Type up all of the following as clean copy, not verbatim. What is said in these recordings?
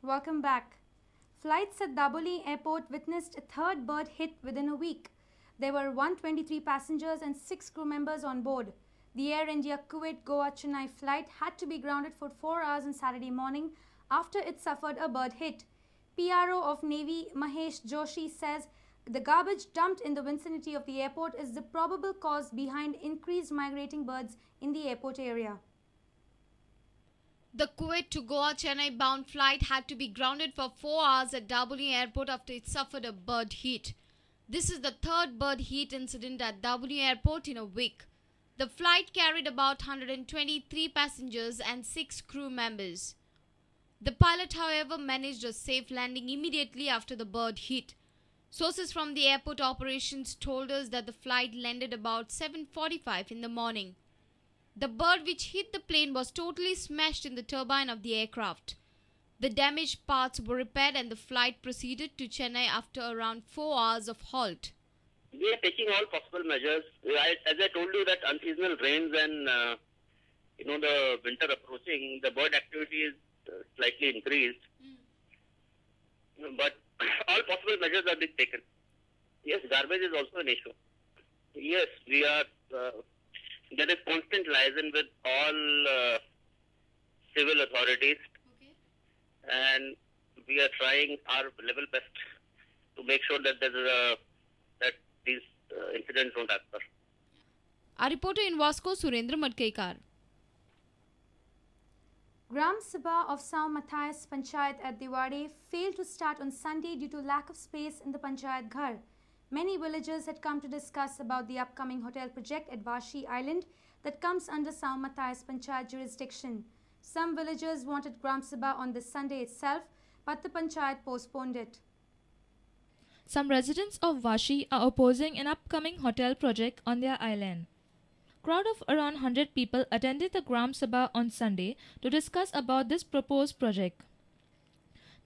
Welcome back. Flights at Dabolim Airport witnessed a third bird hit within a week. There were 123 passengers and 6 crew members on board. The Air India Kuwait-Goa Chennai flight had to be grounded for 4 hours on Saturday morning after it suffered a bird hit. PRO of Navy Mahesh Joshi says the garbage dumped in the vicinity of the airport is the probable cause behind increased migrating birds in the airport area. The Kuwait to Goa Chennai bound flight had to be grounded for 4 hours at Dabolim Airport after it suffered a bird hit. This is the third bird hit incident at Dabolim Airport in a week. The flight carried about 123 passengers and 6 crew members. The pilot, however, managed a safe landing immediately after the bird hit. Sources from the airport operations told us that the flight landed about 7:45 in the morning. The bird which hit the plane was totally smashed in the turbine of the aircraft. The damaged parts were repaired and the flight proceeded to Chennai after around 4 hours of halt. We are taking all possible measures. As I told you that unseasonal rains and the winter approaching, the bird activity is slightly increased. But all possible measures are being taken. Yes, garbage is also an issue. Yes, we are. There is constant liaison with all civil authorities, and we are trying our level best to make sure that that these incidents don't occur. Our reporter in Vasco, Surendra Madkekar. Gram Sabha of Sao Matthias Panchayat at Diwadi failed to start on Sunday due to lack of space in the Panchayat Ghar. Many villagers had come to discuss about the upcoming hotel project at Vashi Island that comes under Sao Matthias Panchayat jurisdiction. Some villagers wanted Gram Sabha on this Sunday itself, but the Panchayat postponed it. Some residents of Vashi are opposing an upcoming hotel project on their island. Crowd of around 100 people attended the Gram Sabha on Sunday to discuss about this proposed project.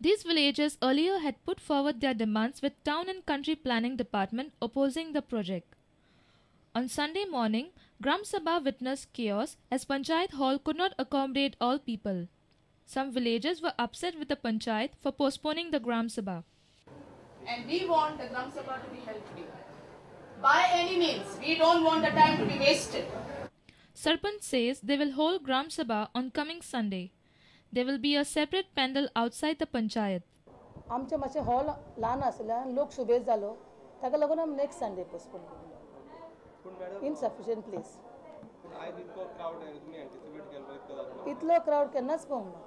These villagers earlier had put forward their demands with Town and Country Planning Department opposing the project. On Sunday morning, Gram Sabha witnessed chaos as Panchayat Hall could not accommodate all people. Some villagers were upset with the Panchayat for postponing the Gram Sabha. And we want the Gram Sabha to be held today. By any means, we don't want the time to be wasted. Sarpanch says they will hold Gram Sabha on coming Sunday. There will be a separate pandal outside the Panchayat. आमचे मातशें hall ल्हान आसल्यान लोक सुबेज जालो ताका लागून आमी next Sunday postpone केलो. Insufficient place. इतलो क्राउड केन्नाच पळोवंक ना.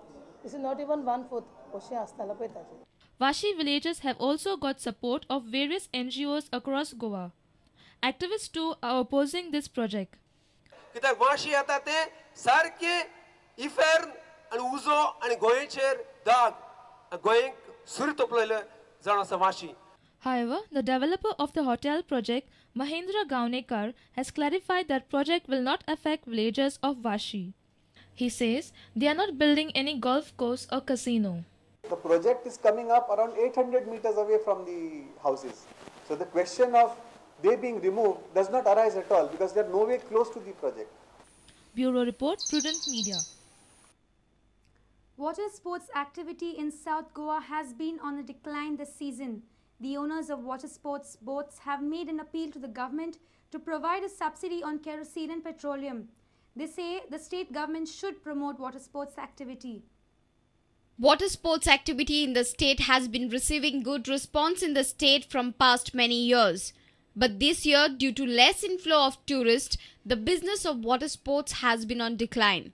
दिस इज नॉट इवन 1/4 अशें आसतालें पळय ताचें. Vashi villagers have also got support of various NGOs across Goa. Activists too are opposing this project. कित्याक वाशी आतां ते सारके इफेर आनी उजो आनी गोंयचेर दाग गोंयक सूर्य तोपलेले जाण आसा Vashi. However, the developer of the hotel project, Mahendra Gaunekar, has clarified that project will not affect villagers of Vashi. He says they are not building any golf course or casino. The project is coming up around 800 meters away from the houses. So the question of they being removed does not arise at all because they are nowhere close to the project. Bureau Report, Prudent Media. Water sports activity in South Goa has been on a decline this season. The owners of water sports boats have made an appeal to the government to provide a subsidy on kerosene and petroleum. They say the state government should promote water sports activity. Water sports activity in the state has been receiving good response in the state from past many years. But this year, due to less inflow of tourists, the business of water sports has been on decline.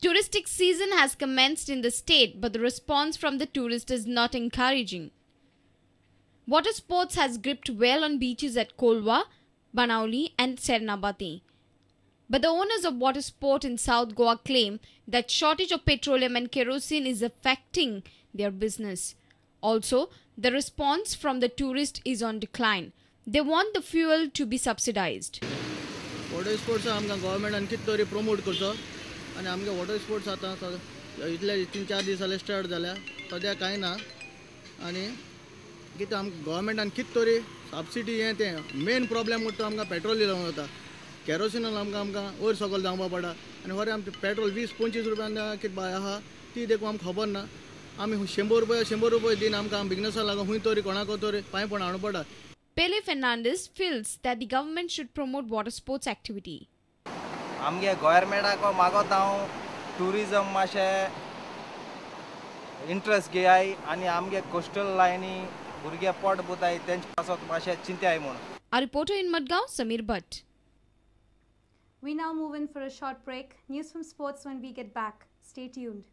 Touristic season has commenced in the state, but the response from the tourists is not encouraging. Water sports has gripped well on beaches at Kolwa, Banauli and Sernabati. But the owners of water sport in South Goa claim that shortage of petroleum and kerosene is affecting their business. Also, the response from the tourist is on decline. They want the fuel to be subsidized. Water sports आमकां government आणखी तरी promote करचो आनी आमगे water sports आतां इतले 3-4 दीस जाले start जाल्या सद्या कांय ना आनी कितें आमकां government आणखी तरी subsidy हें तें main problem म्हणटा आमकां petrol लावूं जाता केरोसिनान आमकां वयर सकयल जावपा पडा आनी खरें आमचें पेट्रोल 20-25 रुपयान कितें बाय आहा ती देखून आमकां खबर ना आमी 100 रुपये दिन आमकां बिजनेसा लागून खूंय तरी कोणाको तरी पांय पण हाडूं पडा. Pele Fernandez feels that the government should promote water sports activity. आमगे गव्हर्मेंटाक मागोता हांव टुरिजम मातशें इंट्रस्ट घेयाय आनी आमगे कोस्टल लायनी भुरगे पोट बुताय तेंचे पासत मातशें चिंत्याय म्हूण. Our reporter in Madgaon, Samir Bhatt. We now move in for a short break. News from sports when we get back. Stay tuned.